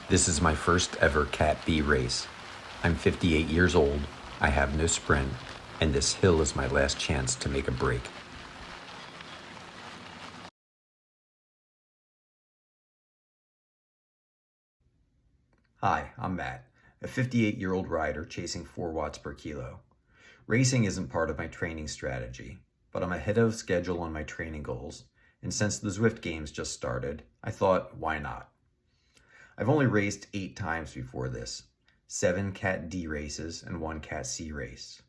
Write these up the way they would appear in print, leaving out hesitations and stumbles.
This is my first ever Cat B race. I'm 58 years old, I have no sprint, and this hill is my last chance to make a break. Hi, I'm Matt, a 58-year-old rider chasing 4 watts per kilo. Racing isn't part of my training strategy, but I'm ahead of schedule on my training goals, and since the Zwift Games just started, I thought, why not? I've only raced 8 times before this, 7 Cat D races and 1 Cat C race.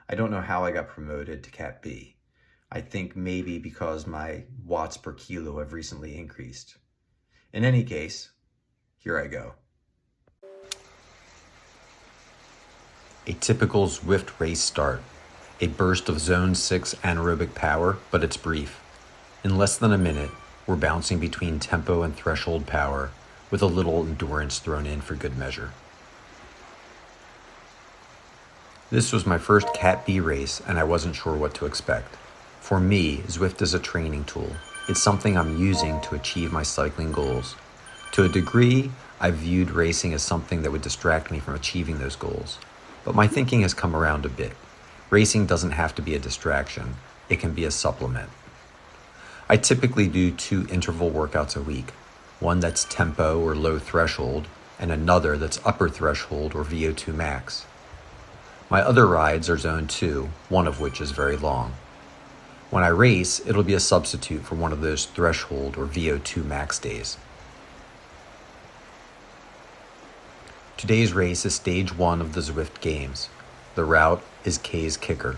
I don't know how I got promoted to Cat B. I think maybe because my watts per kilo have recently increased. In any case, here I go. A typical Zwift race start. A burst of Zone 6 anaerobic power, but it's brief. In less than a minute, we're bouncing between tempo and threshold power, with a little endurance thrown in for good measure. This was my first Cat B race, and I wasn't sure what to expect. For me, Zwift is a training tool. It's something I'm using to achieve my cycling goals. To a degree, I viewed racing as something that would distract me from achieving those goals. But my thinking has come around a bit. Racing doesn't have to be a distraction. It can be a supplement. I typically do 2 interval workouts a week. One that's tempo or low threshold, and another that's upper threshold or VO2 max. My other rides are Zone 2, one of which is very long. When I race, it'll be a substitute for one of those threshold or VO2 max days. Today's race is stage 1 of the Zwift Games. The route is Kaze Kicker.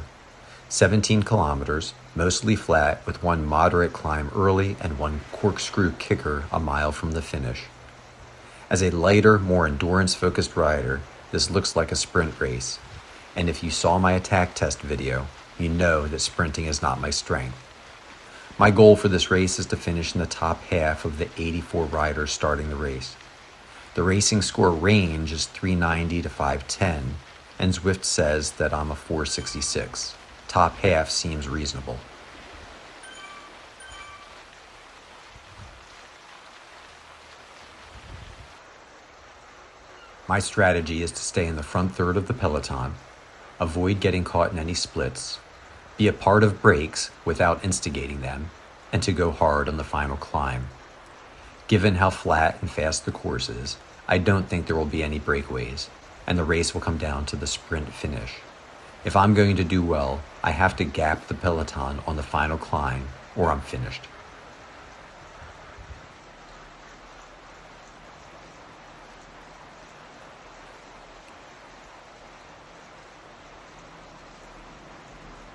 17 kilometers, mostly flat, with 1 moderate climb early and 1 corkscrew kicker a mile from the finish. As a lighter, more endurance-focused rider, this looks like a sprint race. And if you saw my attack test video, you know that sprinting is not my strength. My goal for this race is to finish in the top half of the 84 riders starting the race. The racing score range is 390 to 510, and Zwift says that I'm a 466. Top half seems reasonable. My strategy is to stay in the front third of the peloton, avoid getting caught in any splits, be a part of breaks without instigating them, and to go hard on the final climb. Given how flat and fast the course is, I don't think there will be any breakaways, and the race will come down to the sprint finish. If I'm going to do well, I have to gap the peloton on the final climb, or I'm finished.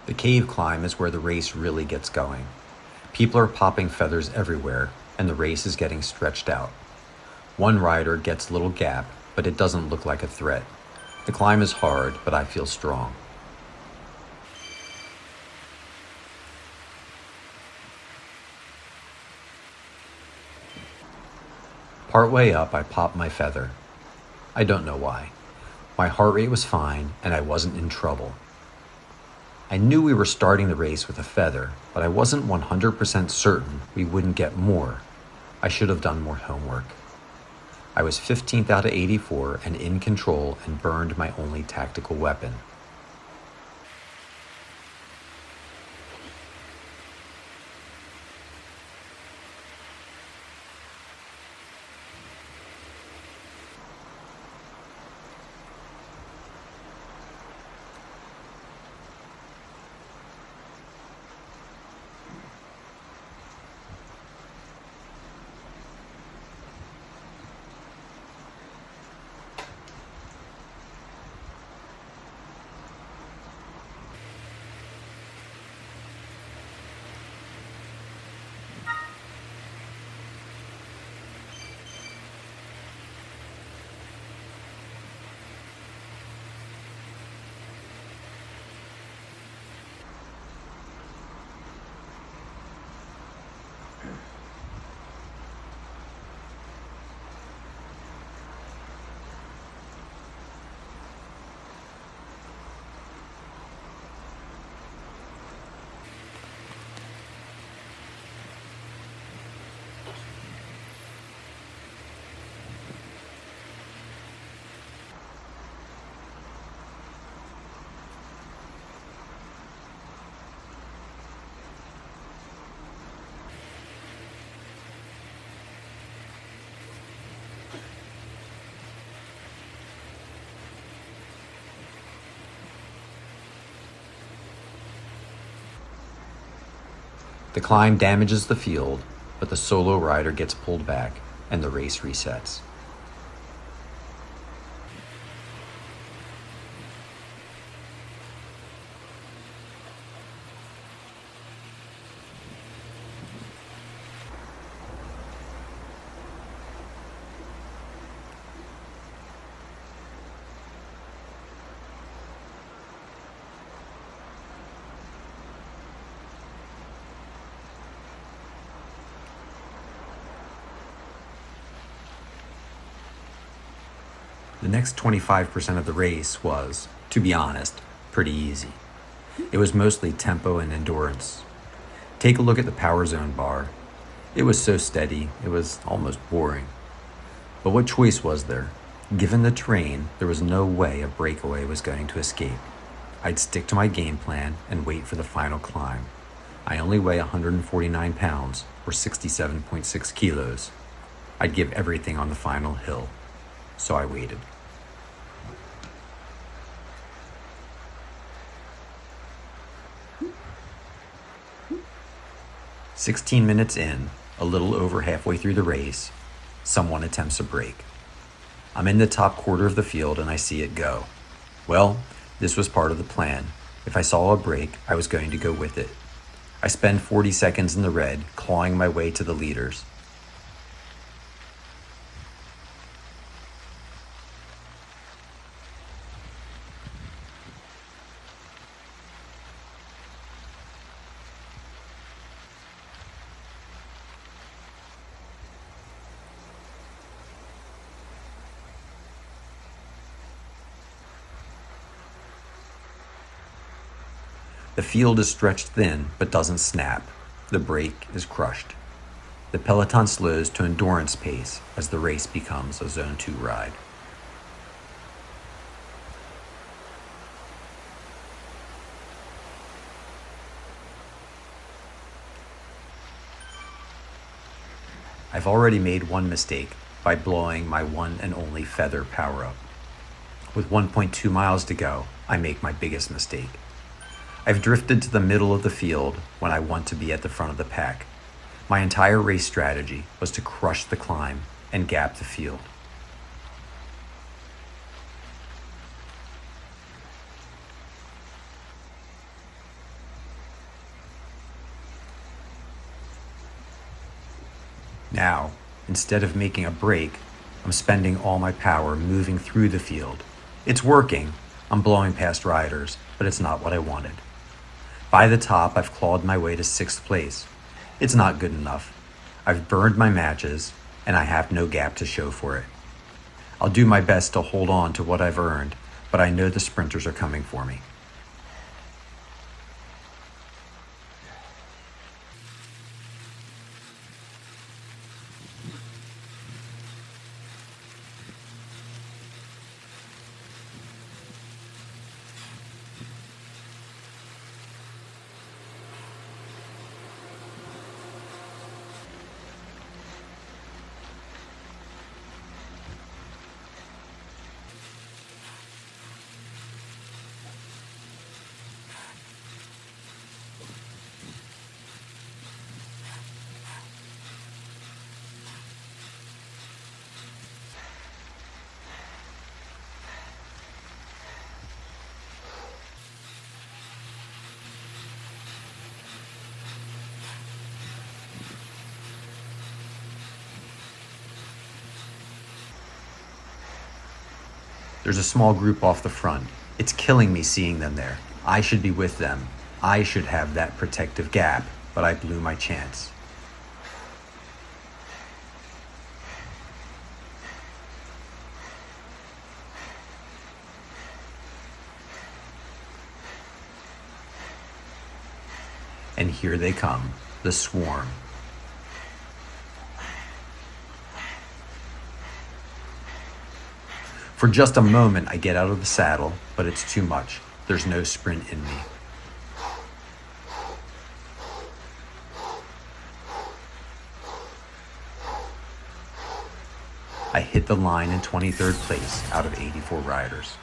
The cave climb is where the race really gets going. People are popping feathers everywhere, and the race is getting stretched out. One rider gets a little gap, but it doesn't look like a threat. The climb is hard, but I feel strong. Partway up, I popped my feather. I don't know why. My heart rate was fine, and I wasn't in trouble. I knew we were starting the race with a feather, but I wasn't 100% certain we wouldn't get more. I should have done more homework. I was 15th out of 84 and in control and burned my only tactical weapon. The climb damages the field, but the solo rider gets pulled back and the race resets. The next 25% of the race was, to be honest, pretty easy. It was mostly tempo and endurance. Take a look at the power zone bar. It was so steady, it was almost boring. But what choice was there? Given the terrain, there was no way a breakaway was going to escape. I'd stick to my game plan and wait for the final climb. I only weigh 149 pounds, or 67.6 kilos. I'd give everything on the final hill. So I waited. "16 minutes in, a little over halfway through the race, someone attempts a break. I'm in the top quarter of the field and I see it go. Well, this was part of the plan. If I saw a break, I was going to go with it. I spend 40 seconds in the red, clawing my way to the leaders. The field is stretched thin but doesn't snap. The brake is crushed. The peloton slows to endurance pace as the race becomes a Zone 2 ride. I've already made one mistake by blowing my one and only feather power-up. With 1.2 miles to go, I make my biggest mistake. I've drifted to the middle of the field when I want to be at the front of the pack. My entire race strategy was to crush the climb and gap the field. Now, instead of making a break, I'm spending all my power moving through the field. It's working. I'm blowing past riders, but it's not what I wanted. By the top, I've clawed my way to 6th place. It's not good enough. I've burned my matches, and I have no gap to show for it. I'll do my best to hold on to what I've earned, but I know the sprinters are coming for me. There's a small group off the front. It's killing me seeing them there. I should be with them. I should have that protective gap, but I blew my chance. And here they come, the swarm. For just a moment, I get out of the saddle, but it's too much. There's no sprint in me. I hit the line in 23rd place out of 84 riders.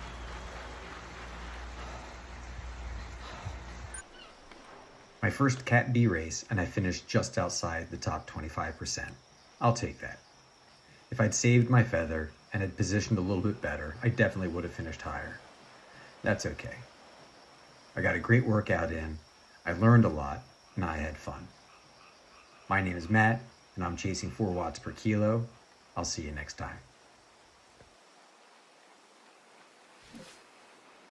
My first Cat B race, and I finished just outside the top 25%. I'll take that. If I'd saved my feather and had positioned a little bit better, I definitely would have finished higher. That's okay. I got a great workout in, I learned a lot, and I had fun. My name is Matt, and I'm chasing 4 watts per kilo. I'll see you next time.